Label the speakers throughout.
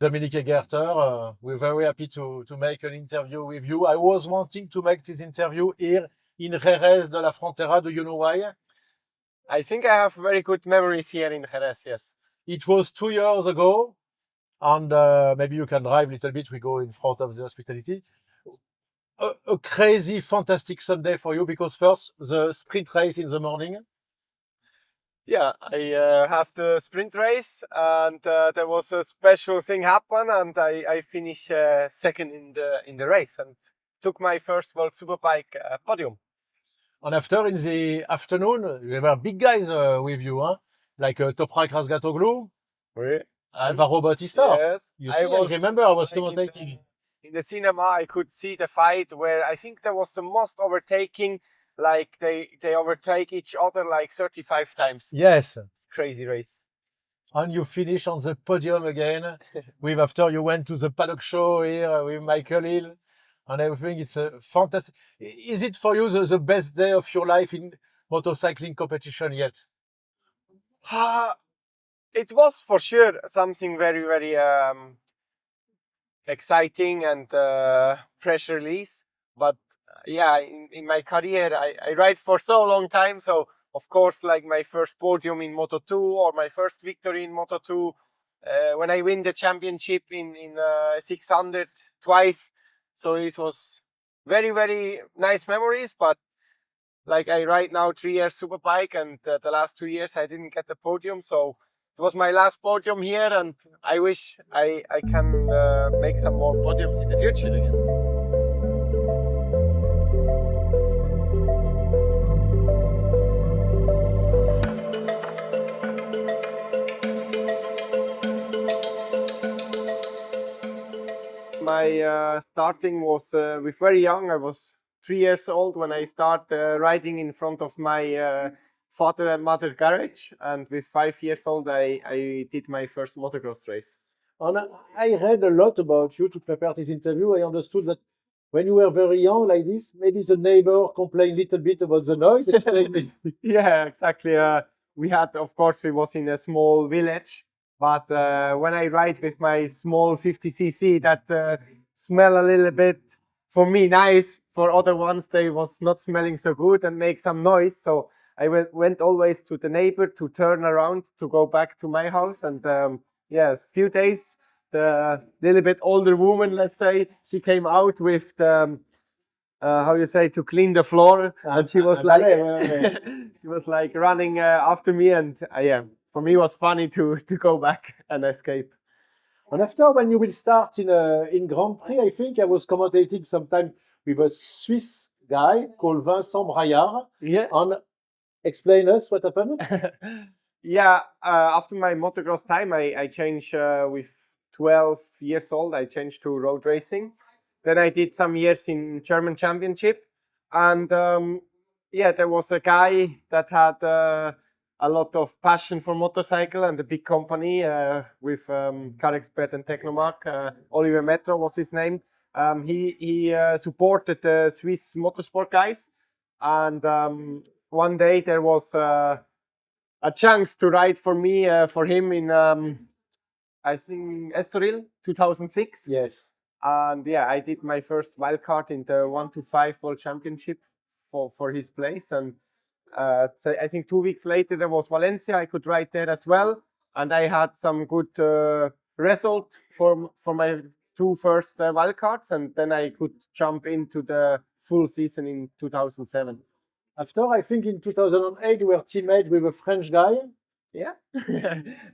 Speaker 1: Dominique Aegerter, we're very happy to make an interview with you. I was wanting to make this interview here in Jerez de la Frontera. Do you know why?
Speaker 2: I think I have very good memories here in Jerez, yes.
Speaker 1: It was 2 years ago, and maybe you can drive a little bit. We go in front of the hospitality. A crazy, fantastic Sunday for you because first, the sprint race in the morning.
Speaker 2: Yeah, I have the sprint race, and there was a special thing happen, and I finished second in the race and took my first World Superbike podium.
Speaker 1: And after, in the afternoon, there were big guys with you, huh? Like Toprak Razgatoglu,
Speaker 2: Oui.
Speaker 1: Alvaro Bautista.
Speaker 2: Yes.
Speaker 1: You see, I remember I was
Speaker 2: like
Speaker 1: commentating.
Speaker 2: In the cinema, I could see the fight where I think there was the most overtaking. Like they overtake each other like 35 times.
Speaker 1: Yes.
Speaker 2: It's crazy race.
Speaker 1: And you finish on the podium again. With after you went to the paddock show here with Michael Hill and everything. It's fantastic. Is it for you the best day of your life in motorcycling competition yet?
Speaker 2: It was for sure something very, very exciting and pressure release. But yeah, in my career, I ride for so long time. So of course, like my first podium in Moto2 or my first victory in Moto2, when I win the championship in 600 twice. So it was very, very nice memories. But like I ride now 3 years Superbike, and the last 2 years I didn't get the podium. So it was my last podium here, and I wish I can make some more podiums in the future again. My starting was with very young. I was 3 years old when I started riding in front of my father and mother garage, and with 5 years old I did my first motocross race.
Speaker 1: And I read a lot about you to prepare this interview. I understood that when you were very young like this, maybe the neighbor complained a little bit about the noise. Explain me.
Speaker 2: Yeah, exactly. We had, of course, we was in a small village, but when I ride with my small 50cc, that smell a little bit, for me, nice. For other ones, they was not smelling so good and make some noise. So I went always to the neighbor to turn around to go back to my house. And yes, few days, the little bit older woman, let's say, she came out with the how you say, to clean the floor, and she was like she was like running after me, and yeah, for me it was funny to go back and escape.
Speaker 1: And after, when you will start in Grand Prix, I think I was commentating sometime with a Swiss guy called Vincent Braillard.
Speaker 2: Yeah.
Speaker 1: And explain us what happened.
Speaker 2: Yeah, after my motocross time, I changed with 12 years old. I changed to road racing. Then I did some years in German championship, and yeah, there was a guy that had a lot of passion for motorcycle and a big company with Car Expert and Technomark. Oliver Metro was his name. He supported the Swiss motorsport guys, and one day there was a chance to ride for me for him in I think Estoril 2006.
Speaker 1: Yes.
Speaker 2: And yeah, I did my first wildcard in the 1-5 World Championship for his place. And so I think 2 weeks later there was Valencia. I could ride there as well, and I had some good result for my 2 first wildcards, and then I could jump into the full season in 2007.
Speaker 1: After, I think in 2008 you were teammate with a French guy.
Speaker 2: Yeah,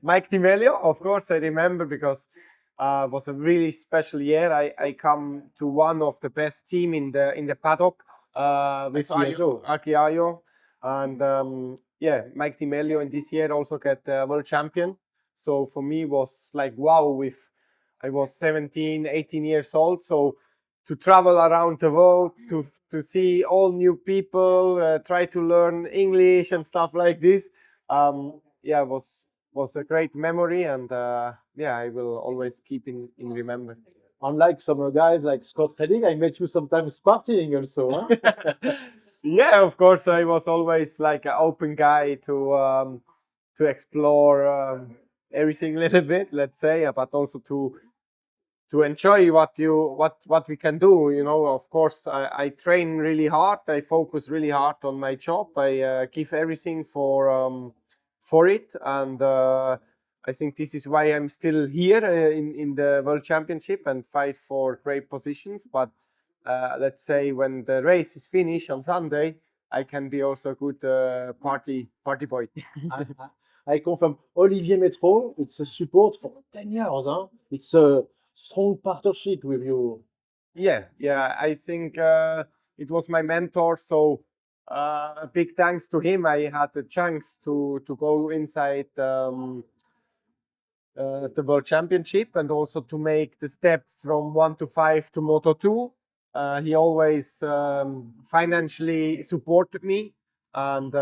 Speaker 2: Mike Timelio, of course I remember, because it was a really special year. I come to one of the best team in the paddock with Aki Ayo, and yeah, Mike Timelio in this year also get world champion. So for me it was like wow. I was 17, 18 years old, so to travel around the world, to see all new people, try to learn English and stuff like this. Yeah, was a great memory, and yeah, I will always keep in remember.
Speaker 1: Unlike some guys like Scott Redding, I met you sometimes partying also. Huh?
Speaker 2: Yeah, of course, I was always like an open guy to explore everything a little bit, let's say, but also to to enjoy what we can do. You know, of course, I train really hard. I focus really hard on my job. I give everything for it, and I think this is why I'm still here in the World Championship and fight for great positions. But let's say when the race is finished on Sunday, I can be also a good party boy.
Speaker 1: I confirm. Olivier Metro, it's a support for 10 years. Huh? It's a strong partnership with you.
Speaker 2: Yeah, I think it was my mentor. So a big thanks to him. I had the chance to go inside the World Championship and also to make the step from 1 to 5 to Moto 2. He always financially supported me, and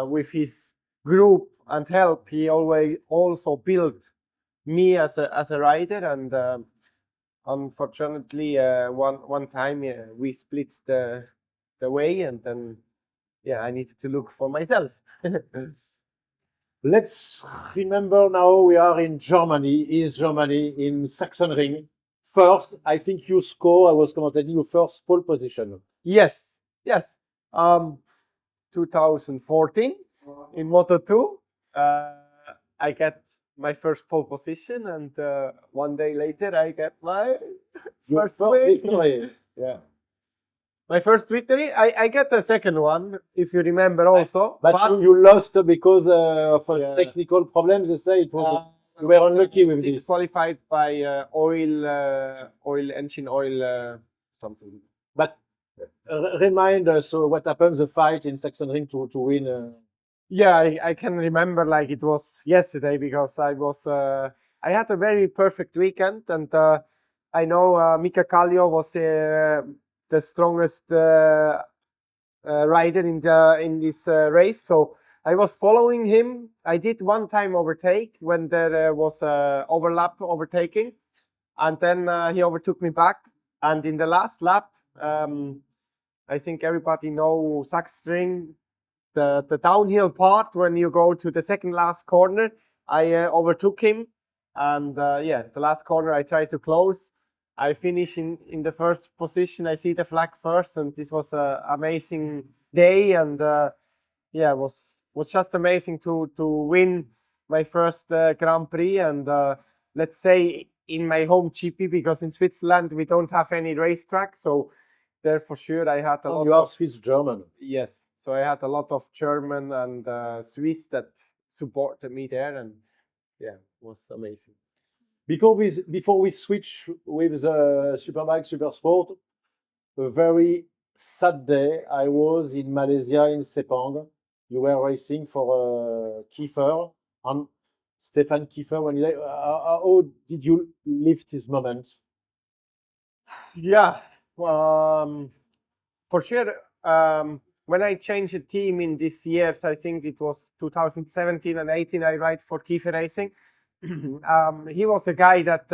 Speaker 2: with his group and help, he always also built me as a rider. And unfortunately, one time we split the way, and then I needed to look for myself.
Speaker 1: Let's remember now we are in Germany, East Germany, in Sachsenring. First, I think you score, I was commentating, your first pole position.
Speaker 2: Yes. 2014 in Moto 2, I get my first pole position, and one day later I get my
Speaker 1: Your
Speaker 2: first
Speaker 1: victory.
Speaker 2: Yeah. My first victory. I get the second one, if you remember also.
Speaker 1: But you lost because of technical problems. They say it was you were unlucky with this.
Speaker 2: Disqualified by engine oil, something.
Speaker 1: But remind us what happened the fight in Sachsenring to win.
Speaker 2: Yeah, I can remember like it was yesterday, because I had a very perfect weekend, and I know Mika Kallio was the strongest rider in this race, so I was following him. I did one time overtake when there was overtaking, and then he overtook me back. And in the last lap, I think everybody knows Sachsenring, the downhill part when you go to the second last corner. I overtook him, and the last corner I tried to close. I finish in the first position. I see the flag first, and this was an amazing day. And it was just amazing to win my first Grand Prix, and let's say in my home GP, because in Switzerland we don't have any racetrack, so there for sure I had a lot.
Speaker 1: You are Swiss German.
Speaker 2: Yes, so I had a lot of German and Swiss that supported me there, and it was amazing.
Speaker 1: Before we switch with the Superbike Supersport, a very sad day. I was in Malaysia in Sepang. You were racing for Kiefer and Stefan Kiefer. How did you live this moment?
Speaker 2: Yeah, for sure. When I changed the team in these years, I think it was 2017 and 18, I ride for Kiefer Racing. He was a guy that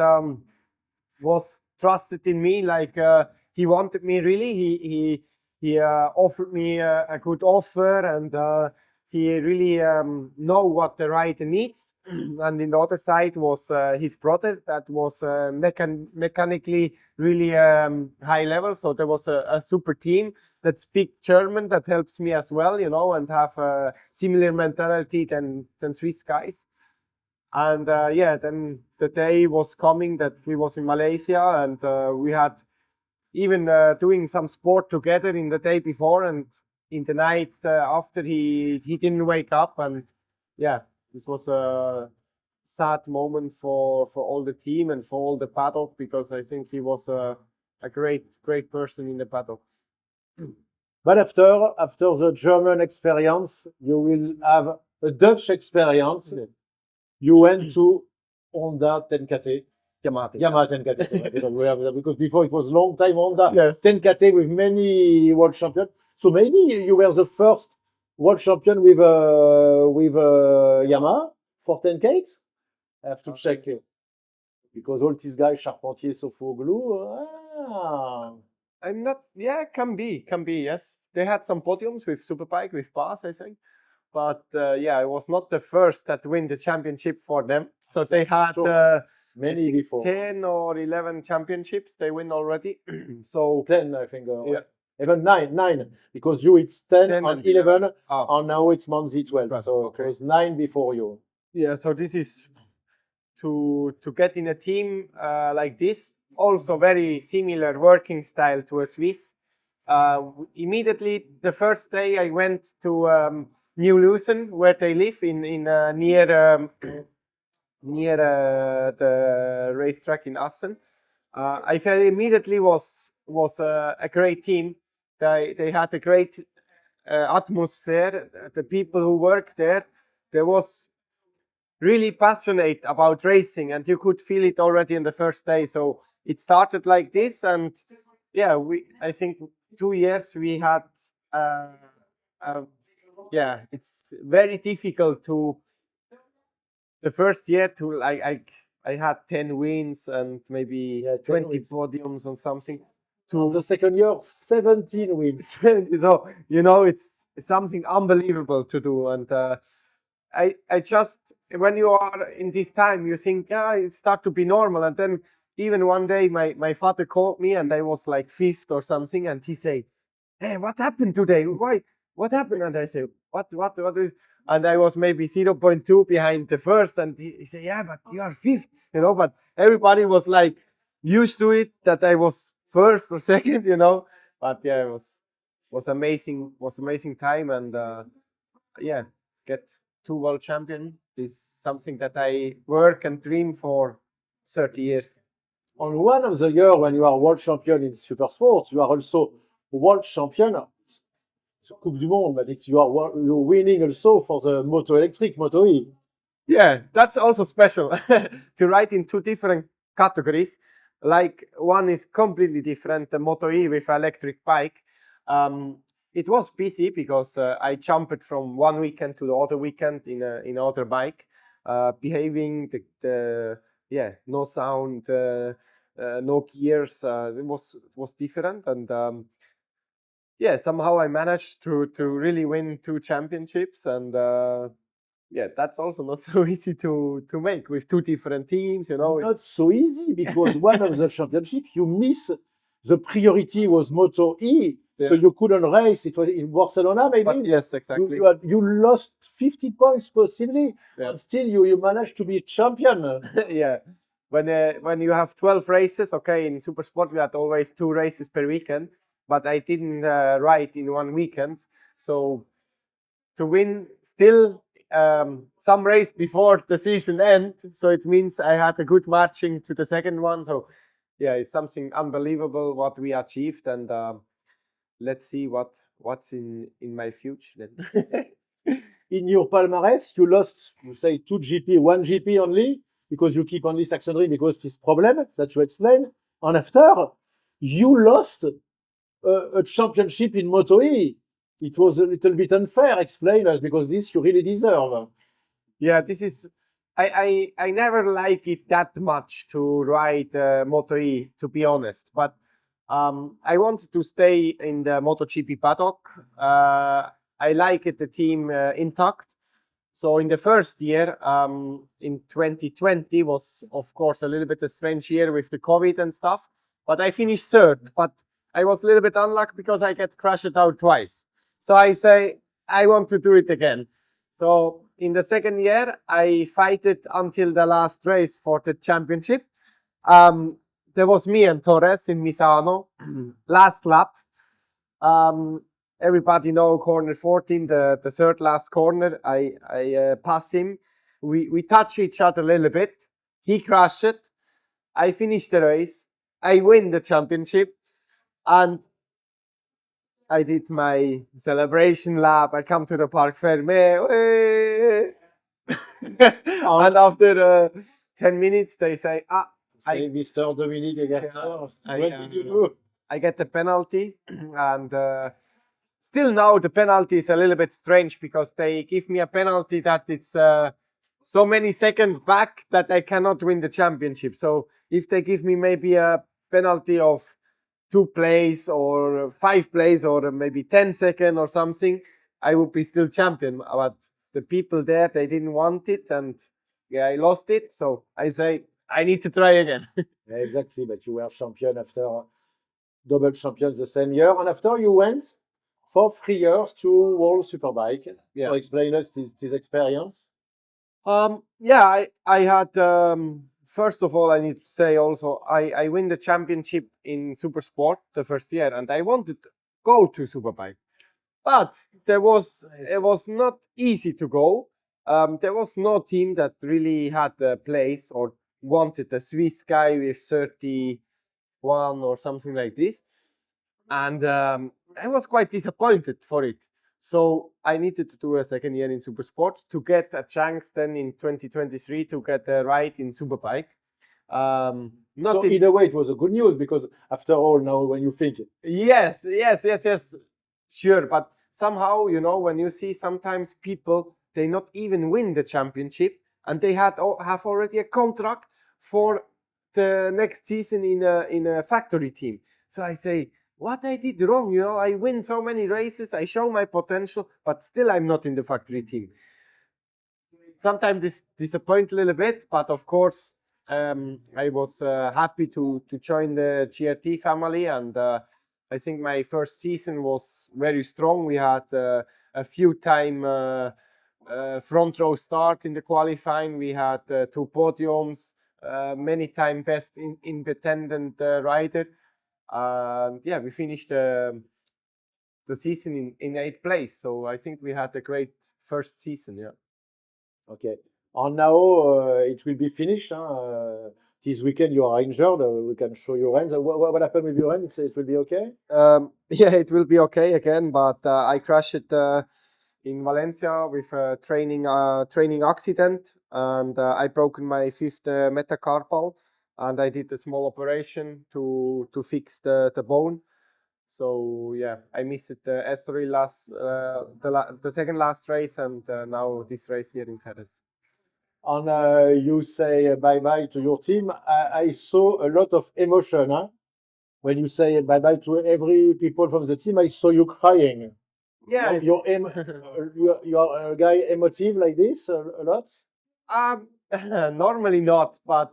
Speaker 2: was trusted in me, like he wanted me really. He offered me a good offer, and he really know what the rider needs. And in the other side was his brother that was mechanically really high level. So there was a super team that speak German that helps me as well, and have a similar mentality than Swiss guys. And then the day was coming that we was in Malaysia, and we had even doing some sport together in the day before, and in the night after he didn't wake up. And this was a sad moment for all the team and for all the paddock, because I think he was a great person in the paddock.
Speaker 1: But after the German experience, you will have a Dutch experience. You went to Honda 10KT. Yamaha 10KT. Because before it was long time Honda 10KT with many world champions. So maybe you were the first world champion with Yamaha for 10K. I have to check because all these guys, Charpentier, Sofoglou.
Speaker 2: I'm not. Yeah, can be. Yes, they had some podiums with Superbike with Bas, I think. But I was not the first that win the championship for them. So they had
Speaker 1: Many before.
Speaker 2: 10 or 11 championships they win already. So
Speaker 1: 10, I think.
Speaker 2: Yeah.
Speaker 1: Even nine, because you it's 10,
Speaker 2: 10
Speaker 1: and
Speaker 2: and
Speaker 1: 11,
Speaker 2: Oh.
Speaker 1: and now it's Monzi 12.
Speaker 2: 12,
Speaker 1: So
Speaker 2: okay.
Speaker 1: it was 9 before you.
Speaker 2: Yeah, so this is to get in a team like this. Also very similar working style to a Swiss. Immediately the first day I went to New Lucerne, where they live in near near the racetrack in Assen. I felt immediately was a great team. They had a great atmosphere. The people who worked there was really passionate about racing, and you could feel it already in the first day. So it started like this, and yeah, I think 2 years we had. Yeah, it's very difficult to the first year to I had 10 wins and maybe
Speaker 1: 10
Speaker 2: 20
Speaker 1: wins.
Speaker 2: podiums or something.
Speaker 1: To the second year, 17 wins.
Speaker 2: So it's something unbelievable to do, and I just, when you are in this time, you think, yeah, it start to be normal, and then even one day my father called me and I was like fifth or something, and he said, hey, what happened today? Why? What happened? And I say, what is? And I was maybe 0.2 behind the first, and he said, yeah, but you are fifth, but everybody was like used to it that I was first or second, but yeah, it was amazing time, and yeah, get 2 world champion is something that I work and dream for 30 years.
Speaker 1: On one of the year when you are world champion in super sports, you are also world champion. Coupe du Monde, but you're winning also for the Moto Electric, Moto E.
Speaker 2: Yeah, that's also special to ride in 2 different categories. Like one is completely different, the Moto E with electric bike. It was busy because I jumped from one weekend to the other weekend in other bike, behaving the no sound, no gears. It was different, and yeah, somehow I managed to really win 2 championships, and yeah, that's also not so easy to make with 2 different teams.
Speaker 1: Not so easy because one of the championship you miss. The priority was Moto E, so you couldn't race. It was in Barcelona, maybe.
Speaker 2: But yes, exactly.
Speaker 1: You lost 50 points possibly, but still you managed to be champion.
Speaker 2: Yeah, when you have 12 races, okay, in super sport we had always 2 races per weekend, but I didn't ride in one weekend, so to win still some race before the season end, so it means I had a good marching to the second one. So yeah, it's something unbelievable what we achieved, and let's see what's in my future then.
Speaker 1: In your palmarès, you lost, you say 2 GP, 1 GP only, because you keep only Saxonry because this problem that you explained. And after, you lost a championship in Moto E. It was a little bit unfair, explain us, because this you really deserve.
Speaker 2: Yeah, this is, I never like it that much to ride Moto E, to be honest, but I wanted to stay in the MotoGP paddock. I like it, the team intact. So in the first year, in 2020 was of course a little bit a strange year with the COVID and stuff, but I finished third, but I was a little bit unlucky because I get crashed out twice. So I say, I want to do it again. So in the second year, I fight it until the last race for the championship. There was me and Torres in Misano, last lap. Everybody know corner 14, the third last corner. I pass him. We touch each other a little bit. He crashed it. I finish the race. I win the championship, and I did my celebration lap. I come to the Parc Fermé. And after 10 minutes, they say,
Speaker 1: Say, Mr. Dominique Aegerter, what did you do?
Speaker 2: I get the penalty, and still now the penalty is a little bit strange because they give me a penalty that it's so many seconds back that I cannot win the championship. So if they give me maybe a penalty of 2 plays or 5 plays or maybe 10 seconds or something, I would be still champion. But the people there, they didn't want it, and yeah, I lost it. So I say, I need to try again.
Speaker 1: Exactly, but you were champion after double champion the same year, and after you went for 3 years to World Superbike.
Speaker 2: Yeah.
Speaker 1: So explain us this experience.
Speaker 2: Yeah, I had first of all I need to say also I win the championship in Super Sport the first year, and I wanted to go to Superbike, but it was not easy to go. There was no team that really had a place or wanted a Swiss guy with 31 or something like this, and I was quite disappointed for it. So I needed to do a second year in Supersport to get a chance then in 2023 to get a ride in Superbike. Not
Speaker 1: So
Speaker 2: in-
Speaker 1: either way, it was a good news because after all, now when you think,
Speaker 2: Yes, sure. But somehow, you know, when you see sometimes people, they not even win the championship and they have already a contract for the next season in a factory team. So I say, what I did wrong? You know, I win so many races, I show my potential, but still I'm not in the factory team. Sometimes this disappoint a little bit, but of course, I was happy to join the GRT family, and I think my first season was very strong. We had a few time front row start in the qualifying. We had 2 podiums, many time best independent rider, and yeah, we finished the season in 8th place. So I think we had a great first season. Yeah.
Speaker 1: okay, and now it will be finished. This weekend you are injured. We can show your hands. What happened with your hands? It will be okay.
Speaker 2: Yeah, it will be okay again, but I crashed in Valencia with a training accident, and I broken my fifth metacarpal, and I did a small operation to fix the bone. So yeah, I missed the Estoril last the second last race, and now this race here in Paris.
Speaker 1: And you say bye bye to your team. I saw a lot of emotion. When you say bye bye to every people from the team, I saw you crying.
Speaker 2: Yeah,
Speaker 1: You're a guy emotive like this a lot.
Speaker 2: normally not, but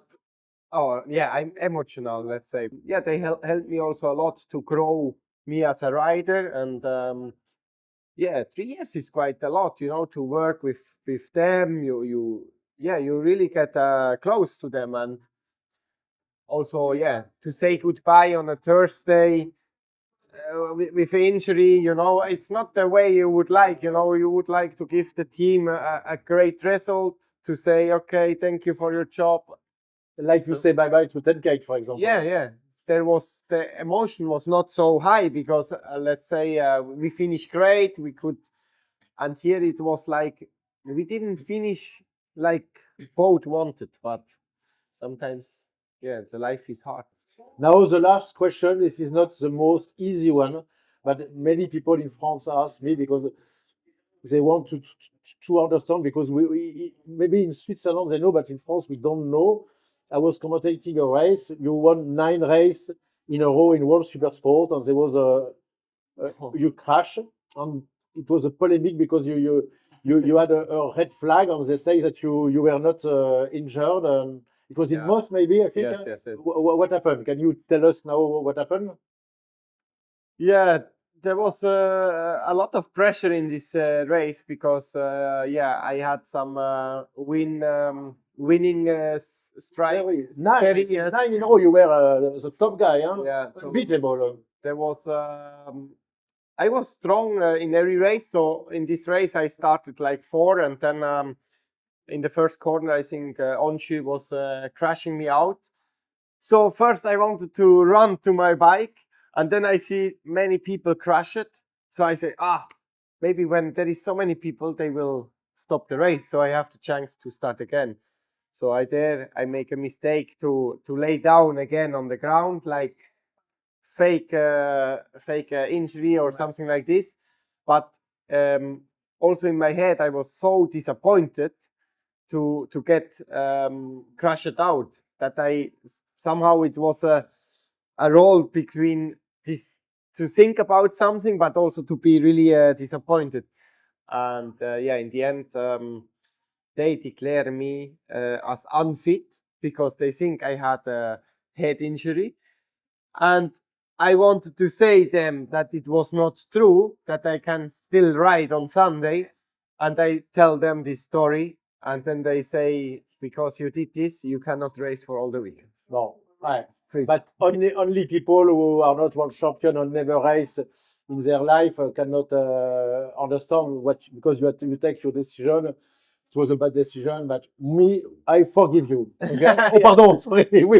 Speaker 2: oh yeah, I'm emotional. Let's say yeah, they helped me also a lot to grow me as a rider, and yeah, 3 years is quite a lot, you know, to work with them. You really get close to them, and also yeah, to say goodbye on a Thursday with injury, you know, it's not the way you would like. You know, you would like to give the team a great result, to say okay, thank you for your job.
Speaker 1: Like you say bye bye to 10K, for example.
Speaker 2: Yeah. The emotion was not so high because let's say we finished great. We could, and here it was like we didn't finish like both wanted, but sometimes yeah, the life is hard.
Speaker 1: Now the last question. This is not the most easy one, but many people in France ask me because they want to understand, because we maybe in Switzerland they know, but in France we don't know. I was commentating a race. You won 9 races in a row in World Supersport, and there was you crashed, and it was a polemic because you had a red flag, and they say that you were not injured, and it was in
Speaker 2: Yeah.
Speaker 1: Moss maybe, I think.
Speaker 2: Yes.
Speaker 1: What happened? Can you tell us now what happened?
Speaker 2: Yeah, there was a lot of pressure in this race because yeah, I had some winning strike.
Speaker 1: Nine,
Speaker 2: Yes.
Speaker 1: 9 in a row. You were the top guy, huh?
Speaker 2: Yeah,
Speaker 1: Unbeatable.
Speaker 2: there was I was strong in every race. So in this race I started like 4, and then in the first corner I think Onshu was crashing me out. So first I wanted to run to my bike, and then I see many people crash it. So I say, maybe when there is so many people, they will stop the race. So I have the chance to start again. So I make a mistake to lay down again on the ground, like fake injury or something like this. But also in my head, I was so disappointed to get crushed out that I somehow it was a role between this, to think about something, but also to be really disappointed. And yeah, in the end, they declare me as unfit because they think I had a head injury. And I wanted to say them that it was not true, that I can still ride on Sunday. And I tell them this story. And then they say, because you did this, you cannot race for all the weekend.
Speaker 1: Bon, ouais.
Speaker 2: It's crazy.
Speaker 1: But only people who are not world champion or never race in their life cannot understand what, because you take your decision. It was a bad decision, but me, I forgive you. Okay? Oh, pardon, sorry. Oui,